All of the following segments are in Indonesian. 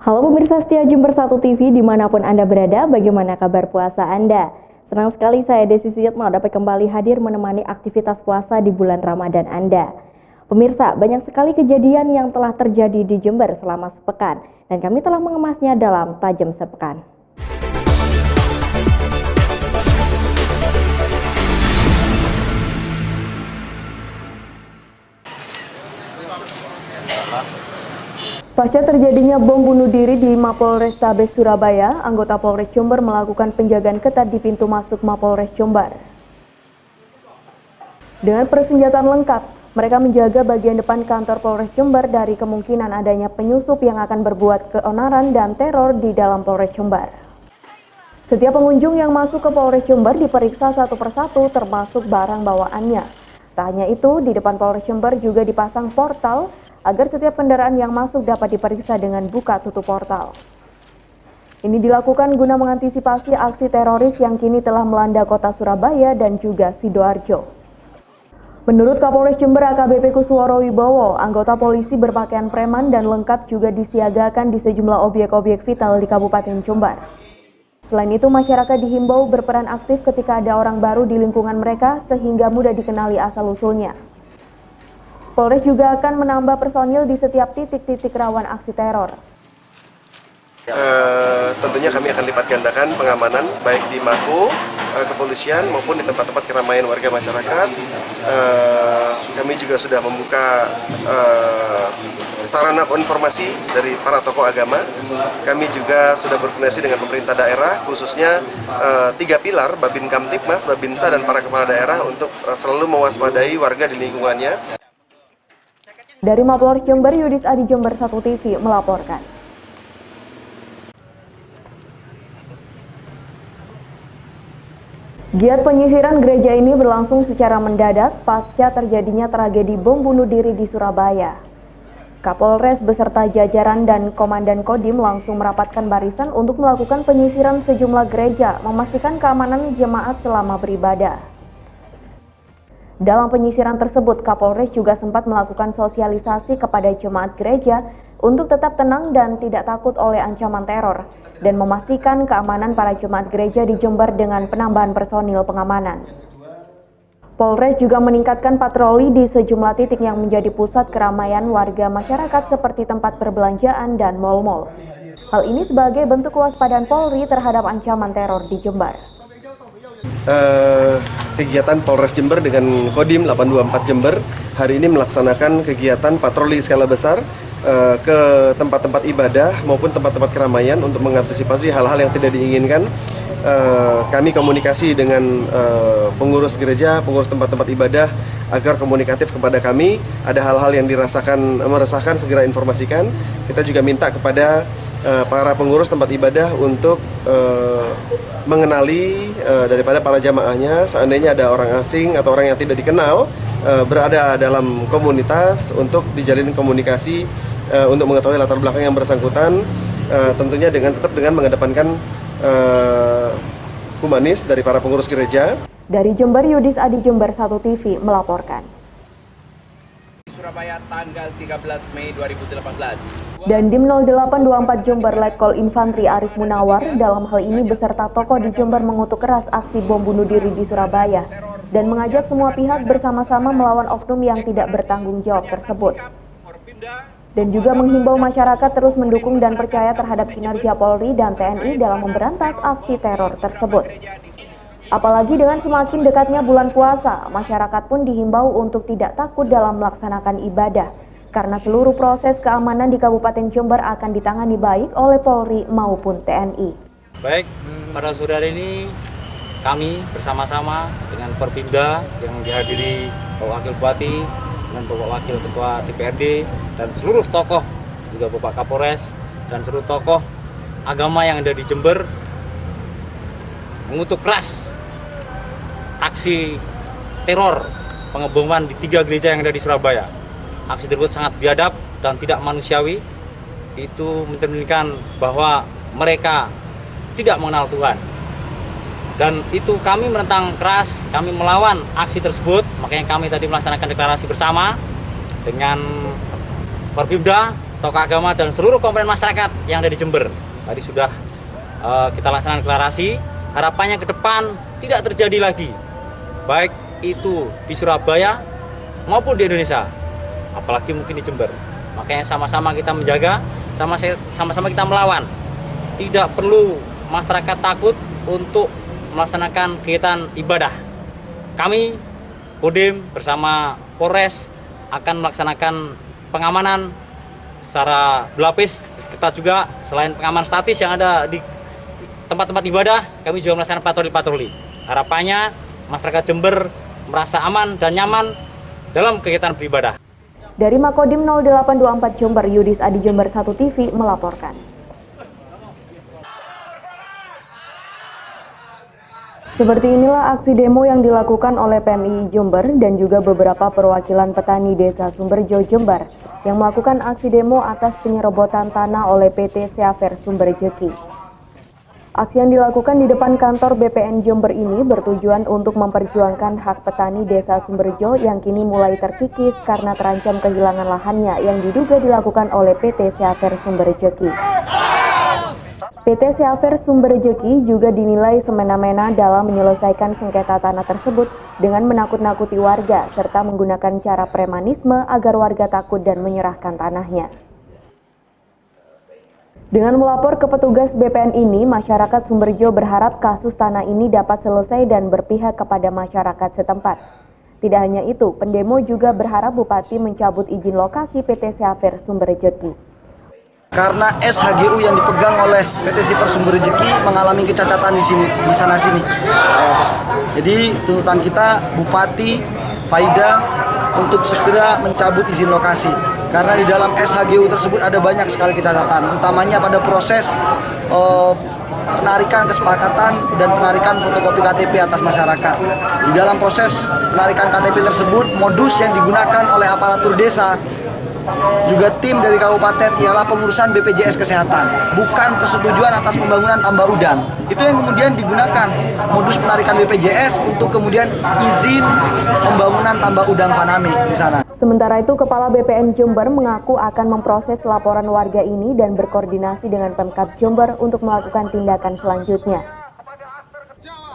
Halo pemirsa setia Jember 1 TV dimanapun Anda berada, bagaimana kabar puasa Anda? Senang sekali saya Desi Suyatno dapat kembali hadir menemani aktivitas puasa di bulan Ramadan Anda. Pemirsa, banyak sekali kejadian yang telah terjadi di Jember selama sepekan dan kami telah mengemasnya dalam Tajam Sepekan. Pasca terjadinya bom bunuh diri di Mapolrestabes Surabaya, anggota Polres Jember melakukan penjagaan ketat di pintu masuk Mapolres Jember. Dengan persenjataan lengkap, mereka menjaga bagian depan kantor Polres Jember dari kemungkinan adanya penyusup yang akan berbuat keonaran dan teror di dalam Polres Jember. Setiap pengunjung yang masuk ke Polres Jember diperiksa satu persatu termasuk barang bawaannya. Tak hanya itu, di depan Polres Jember juga dipasang portal agar setiap kendaraan yang masuk dapat diperiksa dengan buka tutup portal. Ini dilakukan guna mengantisipasi aksi teroris yang kini telah melanda kota Surabaya dan juga Sidoarjo. Menurut Kapolres Jember AKBP Kusworo Wibowo, anggota polisi berpakaian preman dan lengkap juga disiagakan di sejumlah objek-objek vital di Kabupaten Jember. Selain itu, masyarakat dihimbau berperan aktif ketika ada orang baru di lingkungan mereka sehingga mudah dikenali asal-usulnya. Polres juga akan menambah personil di setiap titik-titik rawan aksi teror. Tentunya kami akan lipat gandakan pengamanan baik di Mako, kepolisian maupun di tempat-tempat keramaian warga masyarakat. Kami juga sudah membuka sarana informasi dari para tokoh agama. Kami juga sudah berkoordinasi dengan pemerintah daerah, khususnya 3 pilar, Babin Kamtipmas, Babinsa, dan para kepala daerah untuk selalu mewaspadai warga di lingkungannya. Dari Mapolres Jember, Yudis Adi, Jember 1 TV melaporkan. Giat penyisiran gereja ini berlangsung secara mendadak pasca terjadinya tragedi bom bunuh diri di Surabaya. Kapolres beserta jajaran dan Komandan Kodim langsung merapatkan barisan untuk melakukan penyisiran sejumlah gereja, memastikan keamanan jemaat selama beribadah. Dalam penyisiran tersebut, Kapolres juga sempat melakukan sosialisasi kepada jemaat gereja untuk tetap tenang dan tidak takut oleh ancaman teror, dan memastikan keamanan para jemaat gereja di Jember dengan penambahan personil pengamanan. Polres juga meningkatkan patroli di sejumlah titik yang menjadi pusat keramaian warga masyarakat seperti tempat perbelanjaan dan mal-mal. Hal ini sebagai bentuk kewaspadaan Polri terhadap ancaman teror di Jember. Kegiatan Polres Jember dengan Kodim 824 Jember hari ini melaksanakan kegiatan patroli skala besar ke tempat-tempat ibadah maupun tempat-tempat keramaian untuk mengantisipasi hal-hal yang tidak diinginkan. Kami komunikasi dengan pengurus gereja, pengurus tempat-tempat ibadah agar komunikatif kepada kami. Ada hal-hal yang meresahkan segera informasikan. Kita juga minta kepada para pengurus tempat ibadah untuk mengenali daripada para jamaahnya, seandainya ada orang asing atau orang yang tidak dikenal berada dalam komunitas untuk dijalin komunikasi untuk mengetahui latar belakang yang bersangkutan, tentunya tetap dengan mengedepankan humanis dari para pengurus gereja. Dari Jember, Yudis Adi, Jember 1 TV melaporkan. Surabaya tanggal 13 Mei 2018. Dan Dim 0824 Jember Letkol Infantri Arif Munawar dalam hal ini beserta tokoh di Jember mengutuk keras aksi bom bunuh diri di Surabaya dan mengajak semua pihak bersama-sama melawan oknum yang tidak bertanggung jawab tersebut. Dan juga menghimbau masyarakat terus mendukung dan percaya terhadap kinerja Polri dan TNI dalam memberantas aksi teror tersebut. Apalagi dengan semakin dekatnya bulan puasa, masyarakat pun dihimbau untuk tidak takut dalam melaksanakan ibadah, karena seluruh proses keamanan di Kabupaten Jember akan ditangani baik oleh Polri maupun TNI. Baik, pada sore hari ini kami bersama-sama dengan Forpimda yang dihadiri Bapak Wakil Bupati, dengan Bapak Wakil Ketua DPRD, dan seluruh tokoh, juga Bapak Kapolres, dan seluruh tokoh agama yang ada di Jember, mengutuk keras aksi teror pengeboman di 3 gereja yang ada di Surabaya. Aksi tersebut sangat biadab dan tidak manusiawi. Itu mencerminkan bahwa mereka tidak mengenal Tuhan. Dan itu kami menentang keras, kami melawan aksi tersebut. Makanya kami tadi melaksanakan deklarasi bersama dengan Forpimda, tokoh agama dan seluruh komponen masyarakat yang ada di Jember. Tadi sudah kita laksanakan deklarasi. Harapannya ke depan tidak terjadi lagi, baik itu di Surabaya maupun di Indonesia, apalagi mungkin di Jember. Makanya sama-sama kita menjaga, sama-sama kita melawan. Tidak perlu masyarakat takut untuk melaksanakan kegiatan ibadah. Kami Kodim bersama Polres akan melaksanakan pengamanan secara berlapis. Kita juga selain pengamanan statis yang ada di tempat-tempat ibadah, kami juga melaksanakan patroli-patroli. Harapannya masyarakat Jember merasa aman dan nyaman dalam kegiatan beribadah. Dari Makodim 0824 Jember, Yudis Adi Jember 1 TV melaporkan. Seperti inilah aksi demo yang dilakukan oleh PMI Jember dan juga beberapa perwakilan petani desa Sumberjo Jember yang melakukan aksi demo atas penyerobotan tanah oleh PT Seaver Sumberjeki. Aksi yang dilakukan di depan kantor BPN Jember ini bertujuan untuk memperjuangkan hak petani desa Sumberjo yang kini mulai terkikis karena terancam kehilangan lahannya yang diduga dilakukan oleh PT Seaver Sumberjeki. PT Seaver Sumberjeki juga dinilai semena-mena dalam menyelesaikan sengketa tanah tersebut dengan menakut-nakuti warga serta menggunakan cara premanisme agar warga takut dan menyerahkan tanahnya. Dengan melapor ke petugas BPN ini, masyarakat Sumberjo berharap kasus tanah ini dapat selesai dan berpihak kepada masyarakat setempat. Tidak hanya itu, pendemo juga berharap Bupati mencabut izin lokasi PT Seaver Sumberjeki. Karena SHGU yang dipegang oleh PT Seaver Sumberjeki mengalami kecacatan di sana sini. Jadi tuntutan kita Bupati Faida untuk segera mencabut izin lokasi. Karena di dalam SHGU tersebut ada banyak sekali kecacatan, utamanya pada proses penarikan kesepakatan dan penarikan fotokopi KTP atas masyarakat. Di dalam proses penarikan KTP tersebut, modus yang digunakan oleh aparatur desa juga tim dari kabupaten ialah pengurusan BPJS Kesehatan, bukan persetujuan atas pembangunan tambak udang. Itu yang kemudian digunakan modus penarikan BPJS untuk kemudian izin pembangunan tambak udang Faname di sana. Sementara itu, Kepala BPN Jember mengaku akan memproses laporan warga ini dan berkoordinasi dengan Pemkab Jember untuk melakukan tindakan selanjutnya.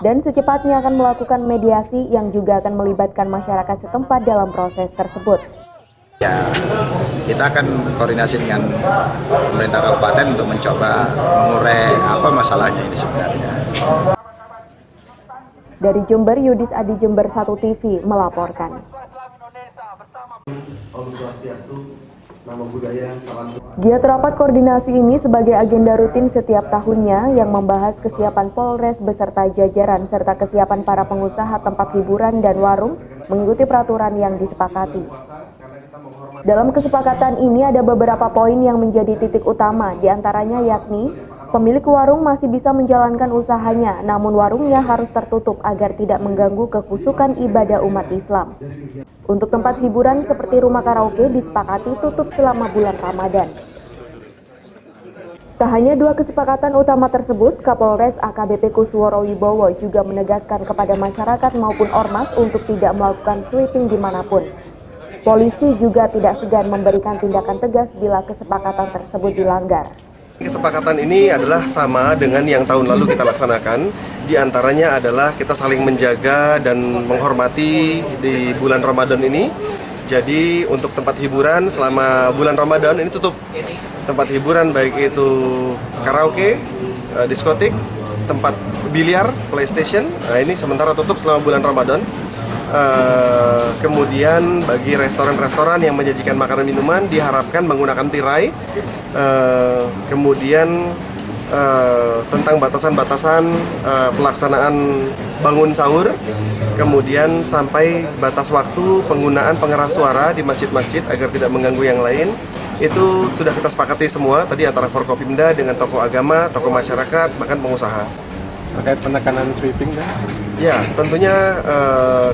Dan secepatnya akan melakukan mediasi yang juga akan melibatkan masyarakat setempat dalam proses tersebut. Ya, kita akan koordinasi dengan pemerintah kabupaten untuk mencoba mengurai apa masalahnya ini sebenarnya. Dari Jember, Yudis Adi Jember 1 TV melaporkan. Giat rapat koordinasi ini sebagai agenda rutin setiap tahunnya yang membahas kesiapan Polres beserta jajaran serta kesiapan para pengusaha tempat hiburan dan warung mengikuti peraturan yang disepakati. Dalam kesepakatan ini ada beberapa poin yang menjadi titik utama, diantaranya yakni pemilik warung masih bisa menjalankan usahanya, namun warungnya harus tertutup agar tidak mengganggu kekhusukan ibadah umat Islam. Untuk tempat hiburan seperti rumah karaoke disepakati tutup selama bulan Ramadan. Tak hanya dua kesepakatan utama tersebut, Kapolres AKBP Kusworo Wibowo juga menegaskan kepada masyarakat maupun ormas untuk tidak melakukan sweeping dimanapun. Polisi juga tidak segan memberikan tindakan tegas bila kesepakatan tersebut dilanggar. Kesepakatan ini adalah sama dengan yang tahun lalu kita laksanakan. Di antaranya adalah kita saling menjaga dan menghormati di bulan Ramadan ini. Jadi untuk tempat hiburan selama bulan Ramadan ini tutup. Tempat hiburan baik itu karaoke, diskotik, tempat biliar, PlayStation. Nah, ini sementara tutup selama bulan Ramadan. Kemudian bagi restoran-restoran yang menyajikan makanan minuman diharapkan menggunakan tirai. Kemudian tentang batasan-batasan pelaksanaan bangun sahur, kemudian sampai batas waktu penggunaan pengeras suara di masjid-masjid agar tidak mengganggu yang lain. Itu sudah kita sepakati semua tadi antara Forkopimda dengan tokoh agama, tokoh masyarakat, bahkan pengusaha. Terkait penekanan sweeping kan? Ya, tentunya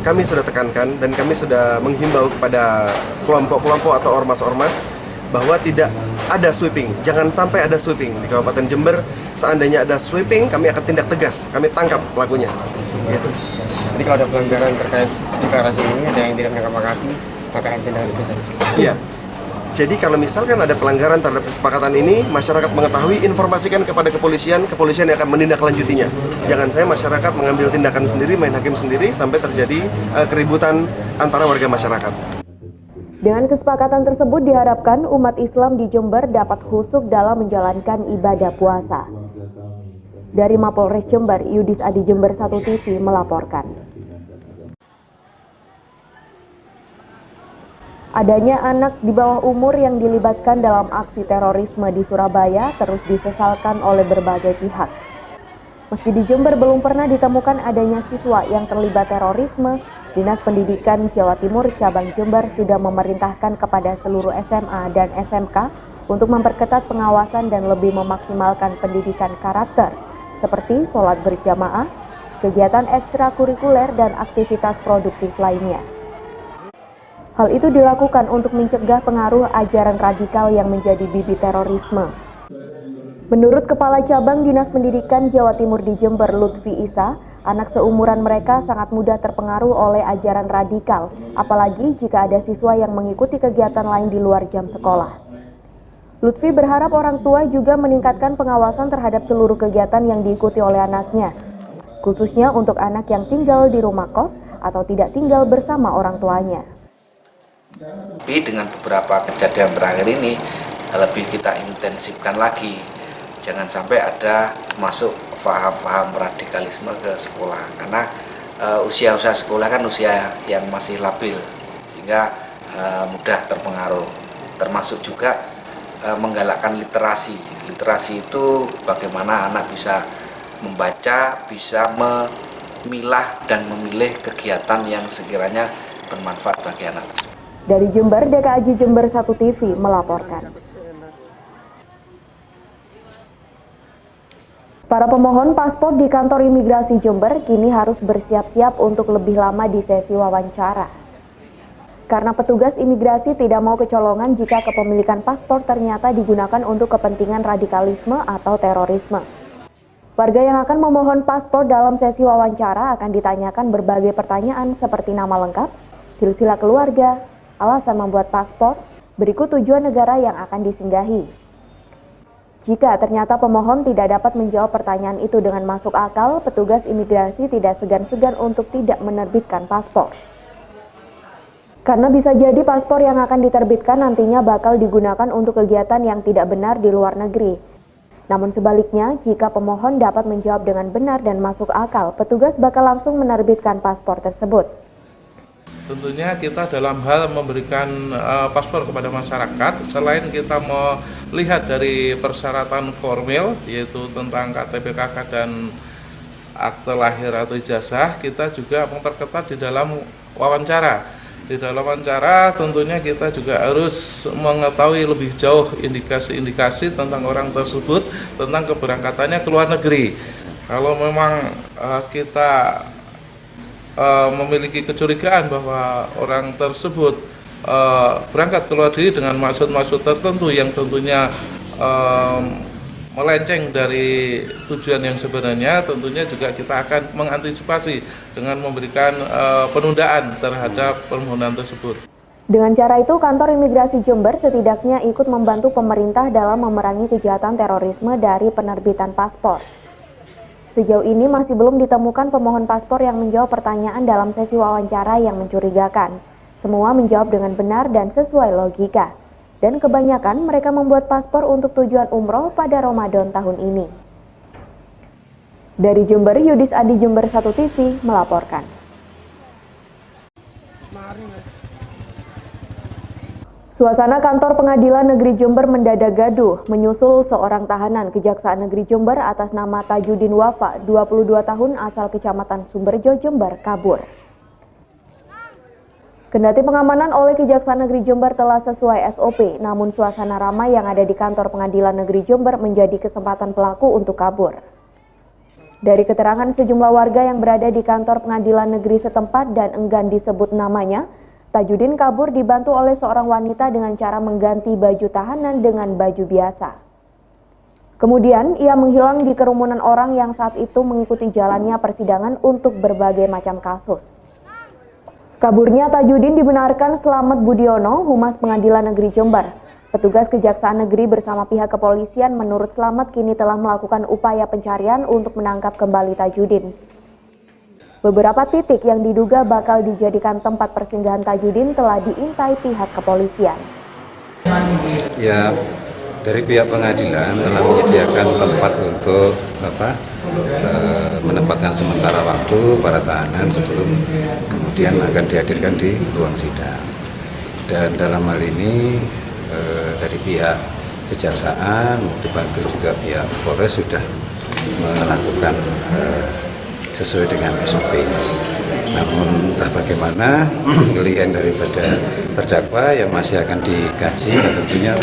kami sudah tekankan dan kami sudah menghimbau kepada kelompok-kelompok atau ormas-ormas bahwa tidak ada sweeping. Jangan sampai ada sweeping di Kabupaten Jember. Seandainya ada sweeping, kami akan tindak tegas. Kami tangkap pelakunya. Gitu. Jadi kalau ada pelanggaran terkait deklarasi ini, ada yang tidak menangkap kaki, akan tindakan tegas. Iya. Jadi kalau misalkan ada pelanggaran terhadap kesepakatan ini, masyarakat mengetahui, informasikan kepada kepolisian yang akan menindaklanjutinya. Jangan saya masyarakat mengambil tindakan sendiri, main hakim sendiri, sampai terjadi keributan antara warga masyarakat. Dengan kesepakatan tersebut diharapkan umat Islam di Jember dapat khusyuk dalam menjalankan ibadah puasa. Dari Mapolres Jember, Yudis Adi Jember 1 TV melaporkan. Adanya anak di bawah umur yang dilibatkan dalam aksi terorisme di Surabaya terus disesalkan oleh berbagai pihak. Meski di Jember belum pernah ditemukan adanya siswa yang terlibat terorisme, Dinas Pendidikan Jawa Timur Cabang Jember sudah memerintahkan kepada seluruh SMA dan SMK untuk memperketat pengawasan dan lebih memaksimalkan pendidikan karakter, seperti sholat berjamaah, kegiatan ekstrakurikuler, dan aktivitas produktif lainnya. Hal itu dilakukan untuk mencegah pengaruh ajaran radikal yang menjadi bibit terorisme. Menurut Kepala Cabang Dinas Pendidikan Jawa Timur di Jember, Lutfi Isa, anak seumuran mereka sangat mudah terpengaruh oleh ajaran radikal, apalagi jika ada siswa yang mengikuti kegiatan lain di luar jam sekolah. Lutfi berharap orang tua juga meningkatkan pengawasan terhadap seluruh kegiatan yang diikuti oleh anaknya, khususnya untuk anak yang tinggal di rumah kos atau tidak tinggal bersama orang tuanya. Tapi dengan beberapa kejadian terakhir ini lebih kita intensifkan lagi. Jangan sampai ada masuk paham-paham radikalisme ke sekolah, karena usia-usia sekolah kan usia yang masih labil, sehingga mudah terpengaruh. Termasuk juga menggalakkan literasi. Literasi itu bagaimana anak bisa membaca, bisa memilah dan memilih kegiatan yang sekiranya bermanfaat bagi anak tersebut. Dari Jember, DKAJ Jember 1 TV melaporkan. Para pemohon paspor di kantor imigrasi Jember kini harus bersiap-siap untuk lebih lama di sesi wawancara. Karena petugas imigrasi tidak mau kecolongan jika kepemilikan paspor ternyata digunakan untuk kepentingan radikalisme atau terorisme. Warga yang akan memohon paspor dalam sesi wawancara akan ditanyakan berbagai pertanyaan seperti nama lengkap, silsilah keluarga, alasan membuat paspor, berikut tujuan negara yang akan disinggahi. Jika ternyata pemohon tidak dapat menjawab pertanyaan itu dengan masuk akal, petugas imigrasi tidak segan-segan untuk tidak menerbitkan paspor. Karena bisa jadi paspor yang akan diterbitkan nantinya bakal digunakan untuk kegiatan yang tidak benar di luar negeri. Namun sebaliknya, jika pemohon dapat menjawab dengan benar dan masuk akal, petugas bakal langsung menerbitkan paspor tersebut. Tentunya kita dalam hal memberikan paspor kepada masyarakat, selain kita melihat dari persyaratan formil, yaitu tentang KTP KK dan akte lahir atau ijazah, kita juga memperketat di dalam wawancara. Di dalam wawancara tentunya kita juga harus mengetahui lebih jauh indikasi-indikasi tentang orang tersebut, tentang keberangkatannya ke luar negeri. Kalau memang kita memiliki kecurigaan bahwa orang tersebut berangkat ke luar negeri dengan maksud-maksud tertentu yang tentunya melenceng dari tujuan yang sebenarnya, tentunya juga kita akan mengantisipasi dengan memberikan penundaan terhadap permohonan tersebut. Dengan cara itu, kantor imigrasi Jember setidaknya ikut membantu pemerintah dalam memerangi kejahatan terorisme dari penerbitan paspor. Sejauh ini masih belum ditemukan pemohon paspor yang menjawab pertanyaan dalam sesi wawancara yang mencurigakan. Semua menjawab dengan benar dan sesuai logika. Dan kebanyakan mereka membuat paspor untuk tujuan umroh pada Ramadan tahun ini. Dari Jember, Yudis Adi Jember 1 TV melaporkan. Suasana kantor pengadilan negeri Jember mendadak gaduh menyusul seorang tahanan Kejaksaan Negeri Jember atas nama Tajudin Wafa, 22 tahun asal Kecamatan Sumberjo, Jember, kabur. Kendati pengamanan oleh Kejaksaan Negeri Jember telah sesuai SOP, namun suasana ramai yang ada di kantor pengadilan negeri Jember menjadi kesempatan pelaku untuk kabur. Dari keterangan sejumlah warga yang berada di kantor pengadilan negeri setempat dan enggan disebut namanya, Tajudin kabur dibantu oleh seorang wanita dengan cara mengganti baju tahanan dengan baju biasa. Kemudian ia menghilang di kerumunan orang yang saat itu mengikuti jalannya persidangan untuk berbagai macam kasus. Kaburnya Tajudin dibenarkan Slamet Budiono, Humas Pengadilan Negeri Jember. Petugas Kejaksaan Negeri bersama pihak kepolisian menurut Slamet kini telah melakukan upaya pencarian untuk menangkap kembali Tajudin. Beberapa titik yang diduga bakal dijadikan tempat persinggahan Tajudin telah diintai pihak kepolisian. Ya, dari pihak pengadilan telah menyediakan tempat untuk menempatkan sementara waktu para tahanan sebelum kemudian akan dihadirkan di ruang sidang. Dan dalam hal ini dari pihak Kejaksaan dibantu juga pihak Polres sudah melakukan sesuai dengan SOP. Namun entah bagaimana pilihan daripada terdakwa yang masih akan dikaji, dan tentunya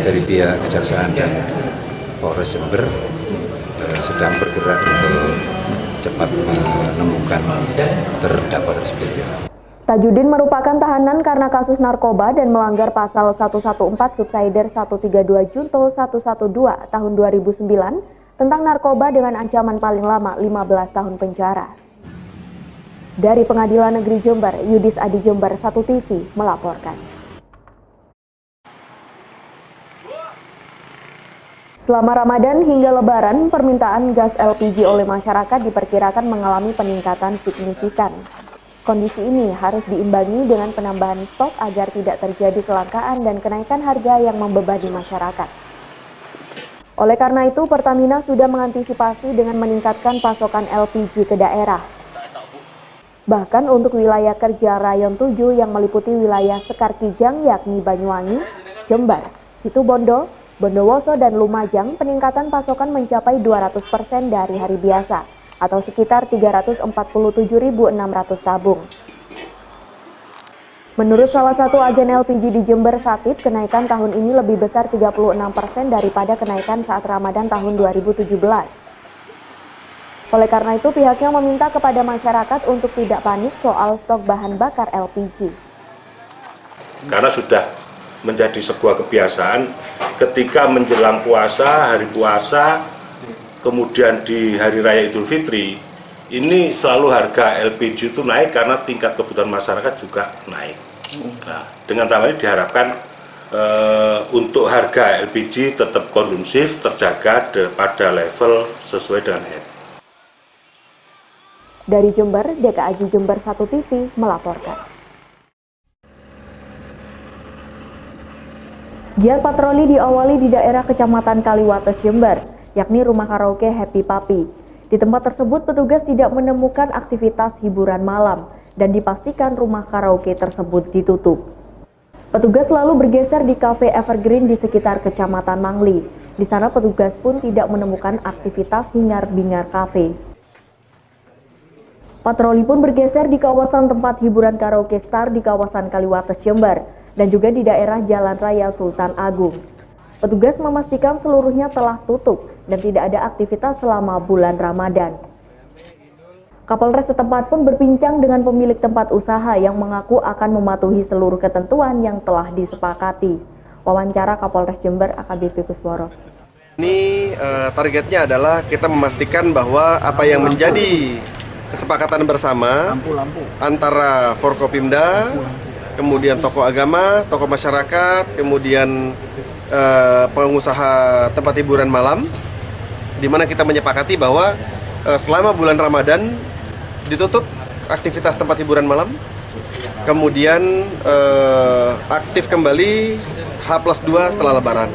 dari pihak Kejaksaan dan Polres Jember sedang bergerak untuk cepat menemukan terdakwa tersebut. Tajudin merupakan tahanan karena kasus narkoba dan melanggar pasal 114 Subsider 132 Junto 112 tahun 2009 tentang narkoba dengan ancaman paling lama 15 tahun penjara. Dari Pengadilan Negeri Jember, Yudis Adi Jember 1 TV melaporkan. Selama Ramadan hingga Lebaran, permintaan gas LPG oleh masyarakat diperkirakan mengalami peningkatan signifikan. Kondisi ini harus diimbangi dengan penambahan stok agar tidak terjadi kelangkaan dan kenaikan harga yang membebani masyarakat. Oleh karena itu, Pertamina sudah mengantisipasi dengan meningkatkan pasokan LPG ke daerah. Bahkan untuk wilayah kerja Rayon 7 yang meliputi wilayah Sekar Kijang yakni Banyuwangi, Jember, Situbondo, Bondowoso, dan Lumajang, peningkatan pasokan mencapai 200% dari hari biasa, atau sekitar 347.600 tabung. Menurut salah satu agen LPG di Jember, Sakit, kenaikan tahun ini lebih besar 36% daripada kenaikan saat Ramadan tahun 2017. Oleh karena itu, pihaknya meminta kepada masyarakat untuk tidak panik soal stok bahan bakar LPG. Karena sudah menjadi sebuah kebiasaan ketika menjelang puasa, hari puasa, kemudian di Hari Raya Idul Fitri, ini selalu harga LPG itu naik karena tingkat kebutuhan masyarakat juga naik. Nah, dengan tambah ini diharapkan untuk harga LPG tetap kondusif, terjaga pada level sesuai dengan HEP. Dari Jember, DKAJ Jember 1 TV melaporkan. Giat patroli diawali di daerah Kecamatan Kaliwates, Jember, yakni rumah karaoke Happy Papi. Di tempat tersebut petugas tidak menemukan aktivitas hiburan malam dan dipastikan rumah karaoke tersebut ditutup. Petugas lalu bergeser di kafe Evergreen di sekitar Kecamatan Mangli. Di sana petugas pun tidak menemukan aktivitas hingar-bingar kafe. Patroli pun bergeser di kawasan tempat hiburan karaoke Star di kawasan Kaliwates, Jember, dan juga di daerah Jalan Raya Sultan Agung. Petugas memastikan seluruhnya telah tutup dan tidak ada aktivitas selama bulan Ramadan. Kapolres setempat pun berbincang dengan pemilik tempat usaha yang mengaku akan mematuhi seluruh ketentuan yang telah disepakati. Wawancara Kapolres Jember AKBP Kusworo. Ini targetnya adalah kita memastikan bahwa apa yang menjadi kesepakatan bersama antara Forkopimda, kemudian tokoh agama, tokoh masyarakat, kemudian pengusaha tempat hiburan malam, di mana kita menyepakati bahwa selama bulan Ramadan ditutup aktivitas tempat hiburan malam, kemudian aktif kembali H+2 setelah Lebaran.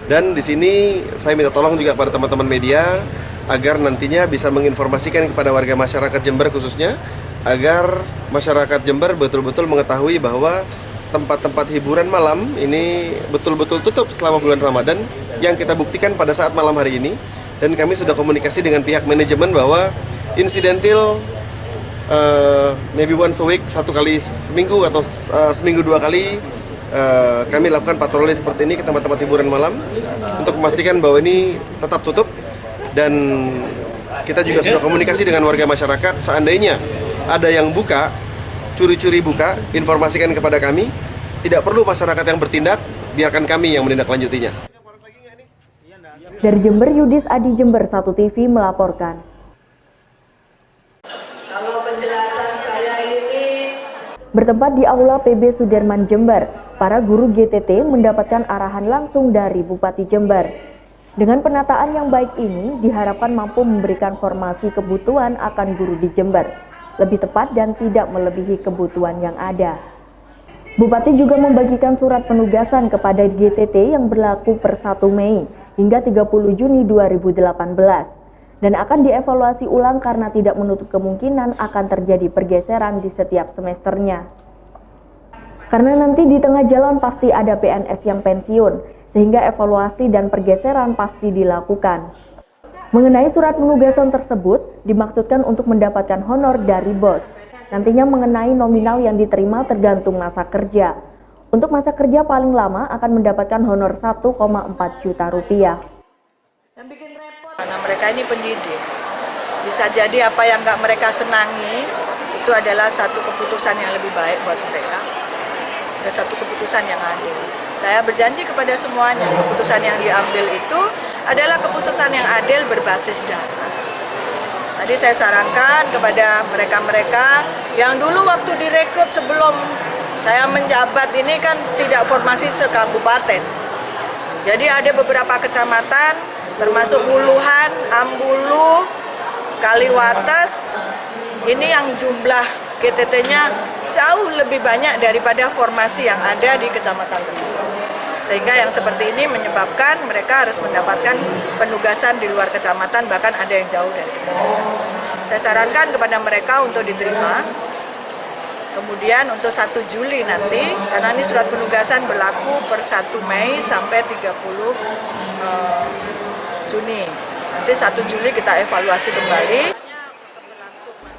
Dan di sini saya minta tolong juga pada teman-teman media agar nantinya bisa menginformasikan kepada warga masyarakat Jember khususnya, agar masyarakat Jember betul-betul mengetahui bahwa tempat-tempat hiburan malam ini betul-betul tutup selama bulan Ramadan, yang kita buktikan pada saat malam hari ini. Dan kami sudah komunikasi dengan pihak manajemen bahwa incidental maybe once a week, 1 kali seminggu atau seminggu 2 kali kami lakukan patroli seperti ini ke tempat-tempat hiburan malam untuk memastikan bahwa ini tetap tutup. Dan kita juga sudah komunikasi dengan warga masyarakat, seandainya ada yang buka, curi-curi buka, informasikan kepada kami. Tidak perlu masyarakat yang bertindak, biarkan kami yang menindaklanjutinya. Dari Jember, Yudis Adi Jember 1 TV melaporkan. Kalau penjelasan saya ini Bertempat di Aula PB Sudirman Jember, para guru GTT mendapatkan arahan langsung dari Bupati Jember. Dengan penataan yang baik ini, diharapkan mampu memberikan formasi kebutuhan akan guru di Jember, lebih tepat dan tidak melebihi kebutuhan yang ada. Bupati juga membagikan surat penugasan kepada GTT yang berlaku per 1 Mei hingga 30 Juni 2018. Dan akan dievaluasi ulang karena tidak menutup kemungkinan akan terjadi pergeseran di setiap semesternya. Karena nanti di tengah jalan pasti ada PNS yang pensiun, sehingga evaluasi dan pergeseran pasti dilakukan. Mengenai surat penugasan tersebut, dimaksudkan untuk mendapatkan honor dari bos. Nantinya mengenai nominal yang diterima tergantung masa kerja. Untuk masa kerja paling lama akan mendapatkan honor 1,4 juta rupiah. Karena mereka ini pendidik, bisa jadi apa yang nggak mereka senangi itu adalah satu keputusan yang lebih baik buat mereka, dan satu keputusan yang adil. Saya berjanji kepada semuanya, keputusan yang diambil itu adalah keputusan yang adil berbasis data. Tadi saya sarankan kepada mereka-mereka yang dulu waktu direkrut sebelum saya menjabat ini kan tidak formasi sekabupaten. Jadi ada beberapa kecamatan termasuk Wuluhan, Ambulu, Kaliwates, ini yang jumlah GTT-nya jauh lebih banyak daripada formasi yang ada di kecamatan tersebut. Sehingga yang seperti ini menyebabkan mereka harus mendapatkan penugasan di luar kecamatan, bahkan ada yang jauh dari kecamatan. Saya sarankan kepada mereka untuk diterima. Kemudian untuk 1 Juli nanti, karena ini surat penugasan berlaku per 1 Mei sampai 30 Juni. Nanti 1 Juli kita evaluasi kembali.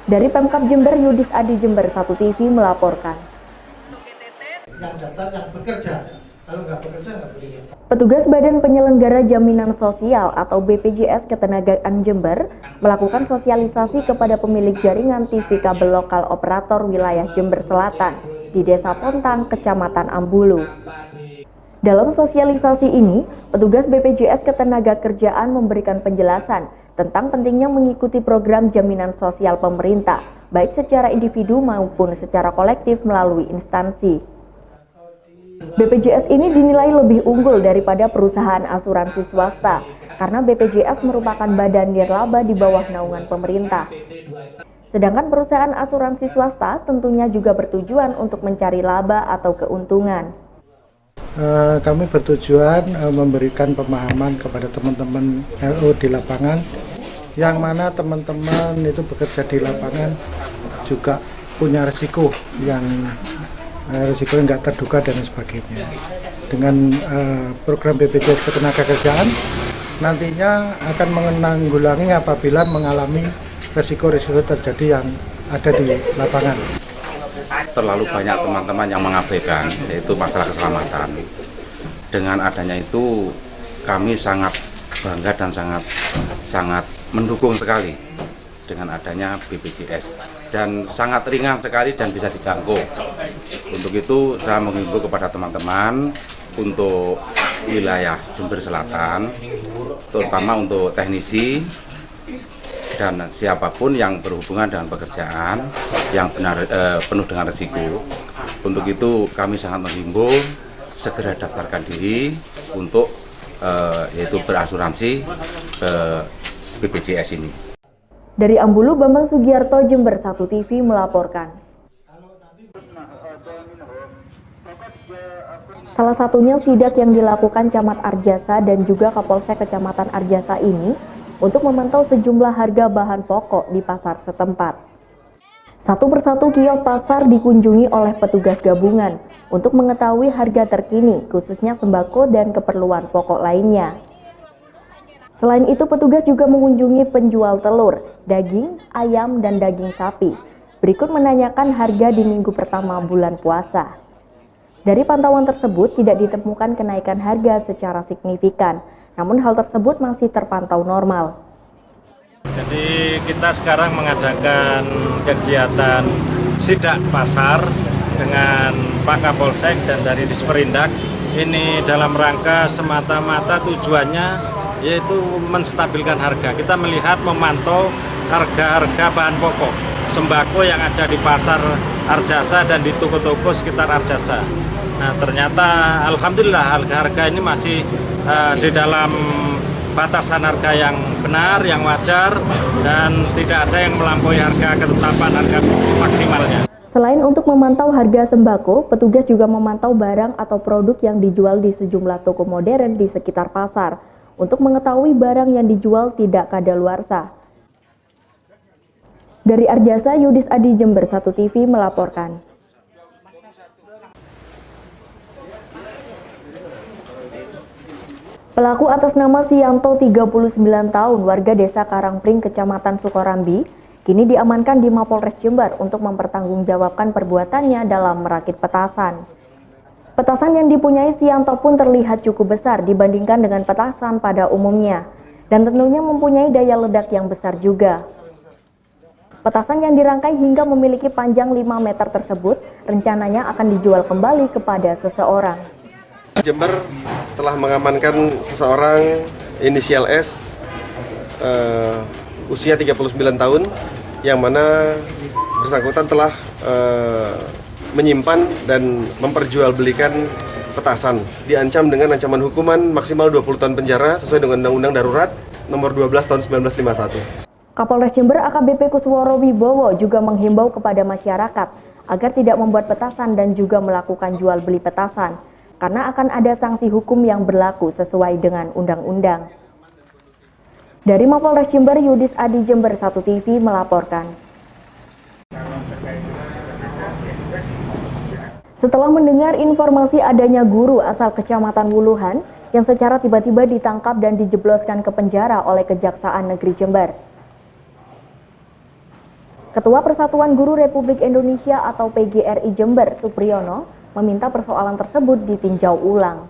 Dari Pemkab Jember, Yudis Adi, Jember 1 TV melaporkan. Petugas Badan Penyelenggara Jaminan Sosial atau BPJS Ketenagaan Jember melakukan sosialisasi kepada pemilik jaringan TV kabel lokal operator wilayah Jember Selatan di Desa Pontang, Kecamatan Ambulu. Dalam sosialisasi ini, petugas BPJS Ketenagakerjaan memberikan penjelasan tentang pentingnya mengikuti program jaminan sosial pemerintah, baik secara individu maupun secara kolektif melalui instansi. BPJS ini dinilai lebih unggul daripada perusahaan asuransi swasta, karena BPJS merupakan badan nirlaba di bawah naungan pemerintah. Sedangkan perusahaan asuransi swasta tentunya juga bertujuan untuk mencari laba atau keuntungan. Kami bertujuan memberikan pemahaman kepada teman-teman LO di lapangan, yang mana teman-teman itu bekerja di lapangan juga punya risiko yang tidak terduga dan sebagainya. Dengan program BPJS Ketenagakerjaan nantinya akan menanggulangi apabila mengalami risiko-risiko terjadi yang ada di lapangan. Terlalu banyak teman-teman yang mengabaikan, yaitu masalah keselamatan. Dengan adanya itu kami sangat bangga dan sangat mendukung sekali dengan adanya BPJS, dan sangat ringan sekali dan bisa dijangkau. Untuk itu saya menghimbau kepada teman-teman untuk wilayah Jember Selatan, terutama untuk teknisi dan siapapun yang berhubungan dengan pekerjaan yang penuh dengan risiko. Untuk itu kami sangat menghimbau segera daftarkan diri untuk yaitu berasuransi BPJS ini. Dari Ambulu, Bambang Sugiarto, Jember 1 TV melaporkan. Salah satunya sidak yang dilakukan Camat Arjasa dan juga Kapolsek Kecamatan Arjasa ini untuk memantau sejumlah harga bahan pokok di pasar setempat. Satu persatu kios pasar dikunjungi oleh petugas gabungan untuk mengetahui harga terkini, khususnya sembako dan keperluan pokok lainnya. Selain itu, petugas juga mengunjungi penjual telur, daging, ayam, dan daging sapi. Berikut menanyakan harga di minggu pertama bulan puasa. Dari pantauan tersebut tidak ditemukan kenaikan harga secara signifikan, namun hal tersebut masih terpantau normal. Jadi kita sekarang mengadakan kegiatan sidak pasar dengan Pak Kapolsek dan dari Disperindak. Ini dalam rangka semata-mata tujuannya yaitu menstabilkan harga. Kita melihat memantau harga-harga bahan pokok sembako yang ada di pasar Arjasa dan di toko-toko sekitar Arjasa. Nah, ternyata alhamdulillah harga ini masih di dalam batasan harga yang benar, yang wajar, dan tidak ada yang melampaui harga ketetapan harga maksimalnya. Selain untuk memantau harga sembako, petugas juga memantau barang atau produk yang dijual di sejumlah toko modern di sekitar pasar untuk mengetahui barang yang dijual tidak kadaluarsa. Dari Arjasa, Yudis Adi, Jember 1 TV melaporkan. Pelaku atas nama Sianto 39 tahun, warga desa Karangpring, Kecamatan Sukorambi, kini diamankan di Mapolres Jember untuk mempertanggungjawabkan perbuatannya dalam merakit petasan. Petasan yang dipunyai Sianto pun terlihat cukup besar dibandingkan dengan petasan pada umumnya, dan tentunya mempunyai daya ledak yang besar juga. Petasan yang dirangkai hingga memiliki panjang 5 meter tersebut rencananya akan dijual kembali kepada seseorang. Jember telah mengamankan seseorang inisial S, usia 39 tahun, yang mana bersangkutan telah menyimpan dan memperjualbelikan petasan. Diancam dengan ancaman hukuman maksimal 20 tahun penjara sesuai dengan Undang-Undang Darurat Nomor 12 Tahun 1951. Kapolres Jember AKBP Kusworo Wibowo juga menghimbau kepada masyarakat agar tidak membuat petasan dan juga melakukan jual beli petasan, karena akan ada sanksi hukum yang berlaku sesuai dengan undang-undang. Dari Mapolres Jember, Yudis Adi, Jember 1 TV melaporkan. Setelah mendengar informasi adanya guru asal Kecamatan Wuluhan yang secara tiba-tiba ditangkap dan dijebloskan ke penjara oleh Kejaksaan Negeri Jember, Ketua Persatuan Guru Republik Indonesia atau PGRI Jember, Supriyono, meminta persoalan tersebut ditinjau ulang.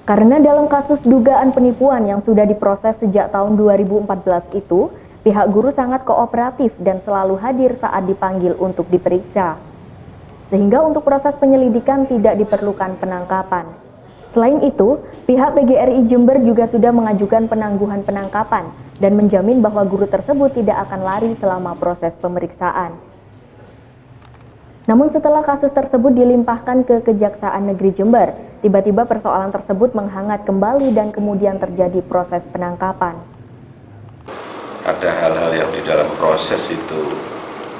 Karena dalam kasus dugaan penipuan yang sudah diproses sejak tahun 2014 itu, pihak guru sangat kooperatif dan selalu hadir saat dipanggil untuk diperiksa. Sehingga untuk proses penyelidikan tidak diperlukan penangkapan. Selain itu, pihak PGRI Jember juga sudah mengajukan penangguhan penangkapan dan menjamin bahwa guru tersebut tidak akan lari selama proses pemeriksaan. Namun setelah kasus tersebut dilimpahkan ke Kejaksaan Negeri Jember, tiba-tiba persoalan tersebut menghangat kembali dan kemudian terjadi proses penangkapan. Ada hal-hal yang di dalam proses itu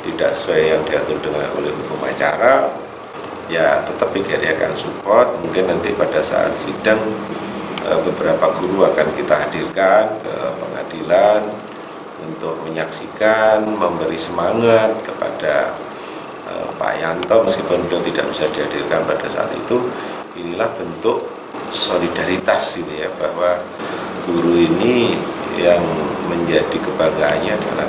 tidak sesuai yang diatur oleh hukum acara, ya tetap PGRI akan support. Mungkin nanti pada saat sidang beberapa guru akan kita hadirkan ke pengadilan untuk menyaksikan, memberi semangat kepada Pak Yanto meskipun beliau tidak bisa dihadirkan pada saat itu. Inilah bentuk solidaritas gitu ya, bahwa guru ini yang menjadi kebanggaannya adalah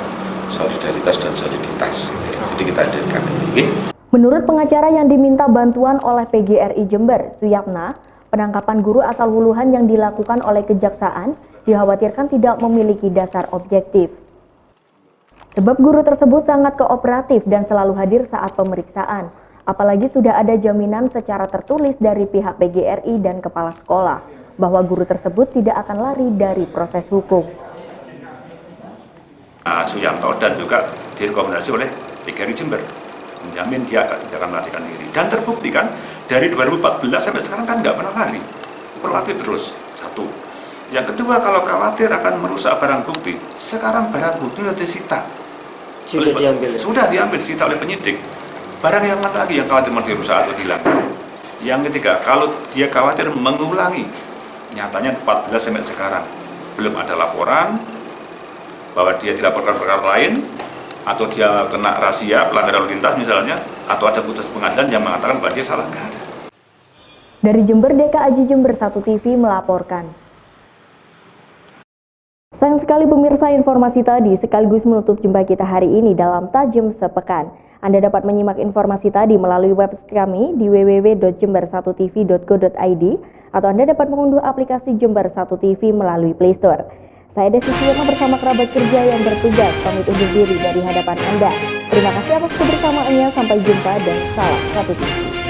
solidaritas dan soliditas gitu ya. Jadi kita hadirkan ini. Menurut pengacara yang diminta bantuan oleh PGRI Jember, Suyatna, penangkapan guru asal Wuluhan yang dilakukan oleh Kejaksaan dikhawatirkan tidak memiliki dasar objektif. Sebab guru tersebut sangat kooperatif dan selalu hadir saat pemeriksaan, apalagi sudah ada jaminan secara tertulis dari pihak PGRI dan kepala sekolah bahwa guru tersebut tidak akan lari dari proses hukum. Suyanto dan juga direkomendasi oleh PGRI Jember menjamin dia tidak akan melarikan diri, dan terbukti kan dari 2014 sampai sekarang kan nggak pernah lari, kooperatif terus. Satu. Yang kedua, kalau khawatir akan merusak barang bukti, sekarang barang bukti sudah disita. Sudah diambil, disita oleh penyidik. Barang yang mana lagi yang khawatir dirusak atau hilang? Yang ketiga, kalau dia khawatir mengulangi, nyatanya 14 sampai sekarang belum ada laporan bahwa dia dilaporkan perkara lain, atau dia kena razia pelanggaran lalu lintas misalnya, atau ada putus pengadilan yang mengatakan bahwa dia salah, nggak ada. Dari Jember, Deka Aji, Jember 1 TV melaporkan. Sayang sekali pemirsa, informasi tadi sekaligus menutup jumpa kita hari ini dalam Tajam Sepekan. Anda dapat menyimak informasi tadi melalui website kami di www.jember1tv.go.id atau Anda dapat mengunduh aplikasi Jember 1 TV melalui Play Store. Saya Desi Suyana bersama kerabat kerja yang bertugas pamit undur diri dari hadapan Anda. Terima kasih atas kebersamaannya, sampai jumpa dan salam 1 TV.